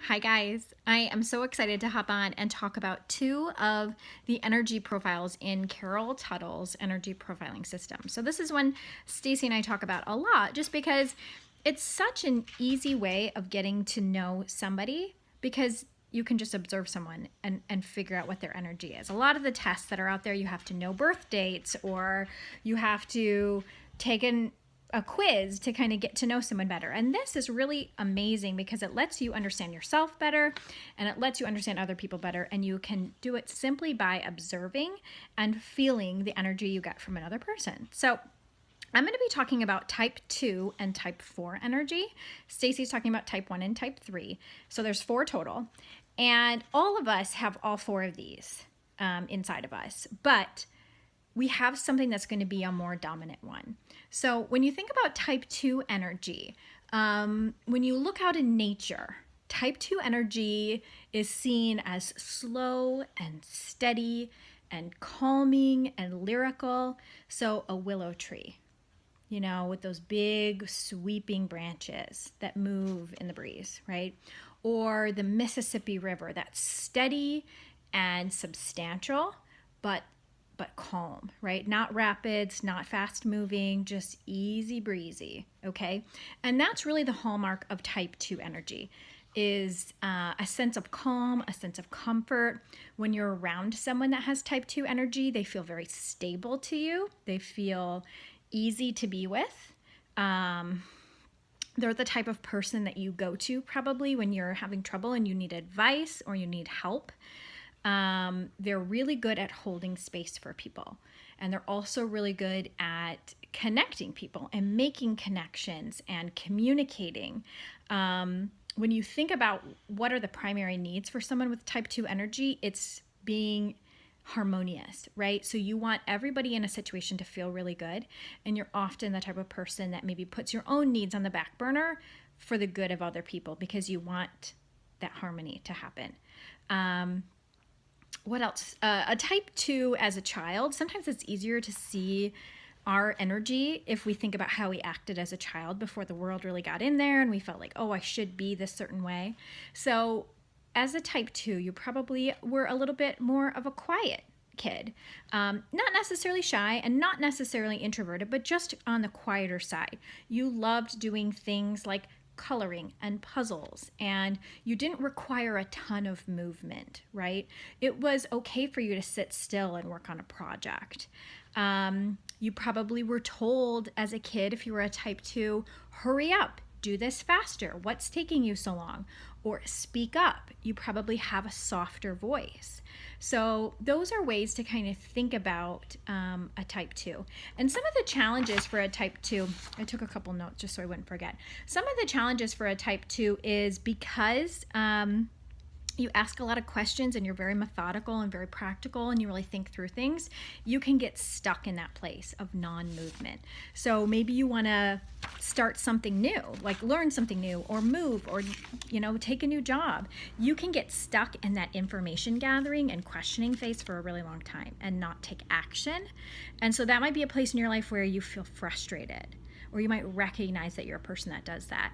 Hi guys, I am so excited to hop on and talk about two of the energy profiles in Carol Tuttle's energy profiling system. So this is one Stacy and I talk about a lot just because it's such an easy way of getting to know somebody because you can just observe someone and figure out what their energy is. A lot of the tests that are out there, you have to know birth dates or you have to take a quiz to kind of get to know someone better. And this is really amazing because it lets you understand yourself better and it lets you understand other people better. And you can do it simply by observing and feeling the energy you get from another person. So I'm going to be talking about type 2 and type 4 energy. Stacy's talking about type 1 and type 3. So there's 4 total. And all of us have all 4 of these inside of us. But we have something that's going to be a more dominant one. So when you think about type 2 energy, when you look out in nature, type 2 energy is seen as slow and steady and calming and lyrical. So a willow tree, with those big sweeping branches that move in the breeze, right? Or the Mississippi River, that's steady and substantial, but calm, right? Not rapids, not fast moving, just easy breezy, okay? And that's really the hallmark of type 2 energy is a sense of calm, a sense of comfort. When you're around someone that has type 2 energy, they feel very stable to you. They feel easy to be with. They're the type of person that you go to probably when you're having trouble and you need advice or you need help. They're really good at holding space for people. And they're also really good at connecting people and making connections and communicating. When you think about what are the primary needs for someone with type 2 energy, it's being harmonious, right? So you want everybody in a situation to feel really good. And you're often the type of person that maybe puts your own needs on the back burner for the good of other people because you want that harmony to happen. What else? A type 2 as a child, sometimes it's easier to see our energy if we think about how we acted as a child before the world really got in there and we felt like, oh, I should be this certain way. So as a type 2, you probably were a little bit more of a quiet kid. Not necessarily shy and not necessarily introverted, but just on the quieter side. You loved doing things like coloring and puzzles, and you didn't require a ton of movement, right? It was okay for you to sit still and work on a project. You probably were told as a kid, if you were a type 2, hurry up, do this faster. What's taking you so long? Or speak up. You probably have a softer voice. So those are ways to kind of think about a type 2. And some of the challenges for a type 2, I took a couple notes just so I wouldn't forget. Some of the challenges for a type 2 is because you ask a lot of questions and you're very methodical and very practical and you really think through things, you can get stuck in that place of non-movement. So maybe you want to start something new, like learn something new or move or, take a new job. You can get stuck in that information gathering and questioning phase for a really long time and not take action. And so that might be a place in your life where you feel frustrated, or you might recognize that you're a person that does that.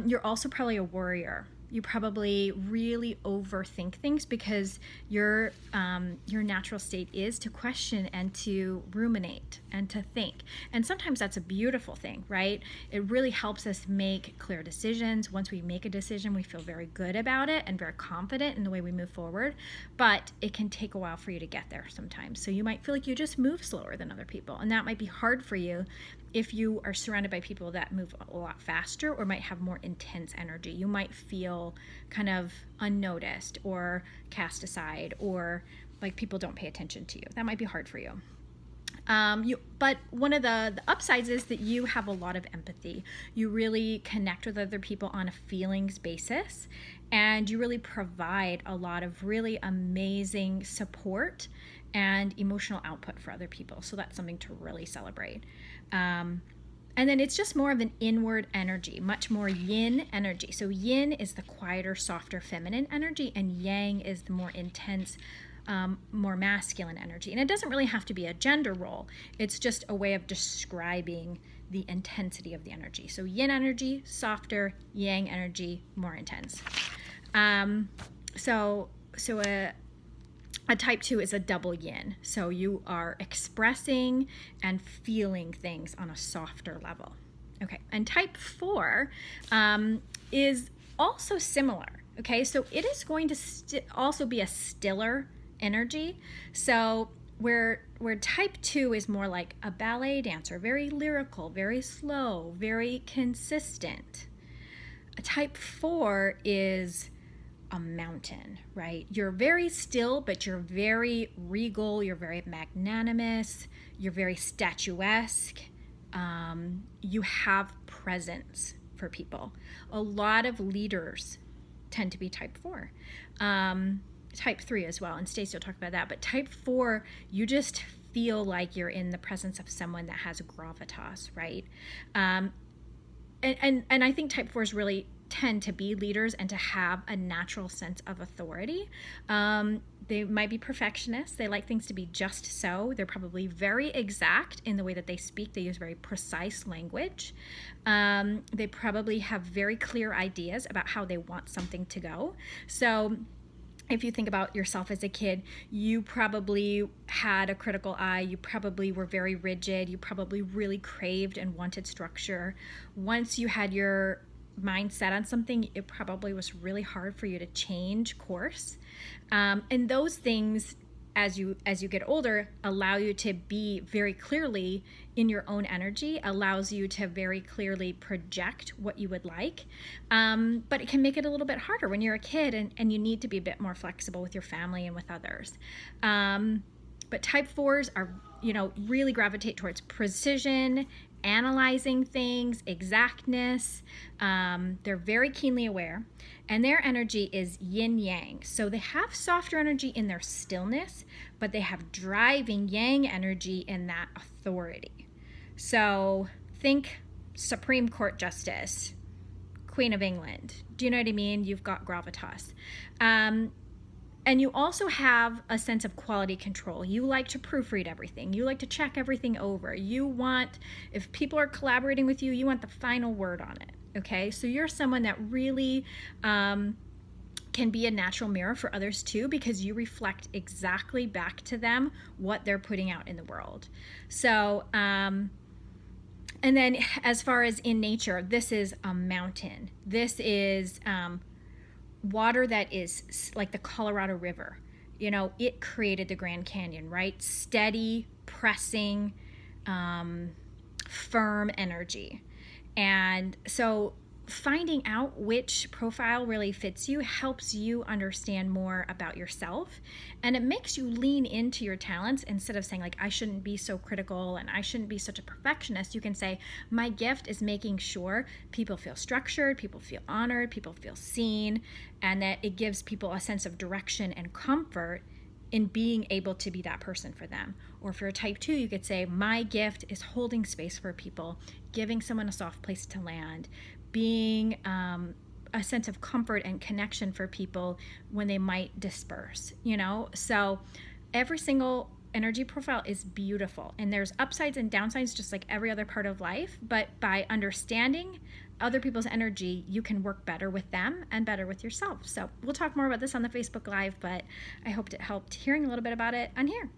You're also probably a worrier. You probably really overthink things because your natural state is to question and to ruminate and to think. And sometimes that's a beautiful thing, right? It really helps us make clear decisions. Once we make a decision, we feel very good about it and very confident in the way we move forward. But it can take a while for you to get there sometimes. So you might feel like you just move slower than other people. And that might be hard for you if you are surrounded by people that move a lot faster or might have more intense energy. You might feel kind of unnoticed or cast aside, or like people don't pay attention to you. That might be hard for you. But one of the upsides is that you have a lot of empathy. You really connect with other people on a feelings basis, and you really provide a lot of really amazing support and emotional output for other people. So that's something to really celebrate. And then it's just more of an inward energy, much more yin energy. So yin is the quieter, softer, feminine energy, and yang is the more intense, more masculine energy. And it doesn't really have to be a gender role. It's just a way of describing the intensity of the energy. So yin energy, softer, yang energy, more intense. So a type 2 is a double yin. So you are expressing and feeling things on a softer level. Okay, and type 4 is also similar. Okay, so it is going to also be a stiller energy. So where type 2 is more like a ballet dancer, very lyrical, very slow, very consistent. A type 4 is a mountain, right? You're very still, but you're very regal, you're very magnanimous, you're very statuesque. You have presence for people. A lot of leaders tend to be type 4. Type 3 as well, and Stacey will talk about that. But type 4, you just feel like you're in the presence of someone that has gravitas, right? And I think type 4s really tend to be leaders and to have a natural sense of authority. They might be perfectionists. They like things to be just so. They're probably very exact in the way that they speak. They use very precise language. They probably have very clear ideas about how they want something to go. So if you think about yourself as a kid, you probably had a critical eye. You probably were very rigid. You probably really craved and wanted structure. Once you had your mindset on something, it probably was really hard for you to change course. And those things, as you get older, allow you to be very clearly in your own energy, allows you to very clearly project what you would like. But it can make it a little bit harder when you're a kid and you need to be a bit more flexible with your family and with others. But type 4s are, really gravitate towards precision, analyzing things, exactness. They're very keenly aware, and their energy is yin yang. So they have softer energy in their stillness, but they have driving yang energy in that authority. So think Supreme Court Justice, Queen of England. Do you know what I mean? You've got gravitas. And you also have a sense of quality control. You like to proofread everything. You like to check everything over. You want, if people are collaborating with you, you want the final word on it. Okay? So you're someone that really can be a natural mirror for others too, because you reflect exactly back to them what they're putting out in the world. So, and then as far as in nature, this is a mountain. This is water that is like the Colorado River. It created the Grand Canyon, right? Steady, pressing, firm energy. And so finding out which profile really fits you helps you understand more about yourself, and it makes you lean into your talents. Instead of saying like, I shouldn't be so critical and I shouldn't be such a perfectionist, you can say, my gift is making sure people feel structured, people feel honored, people feel seen, and that it gives people a sense of direction and comfort in being able to be that person for them. Or if you're a type 2, you could say, my gift is holding space for people, giving someone a soft place to land, being a sense of comfort and connection for people when they might disperse, So every single energy profile is beautiful, and there's upsides and downsides just like every other part of life. But by understanding other people's energy, you can work better with them and better with yourself. So we'll talk more about this on the Facebook Live, but I hoped it helped hearing a little bit about it on here.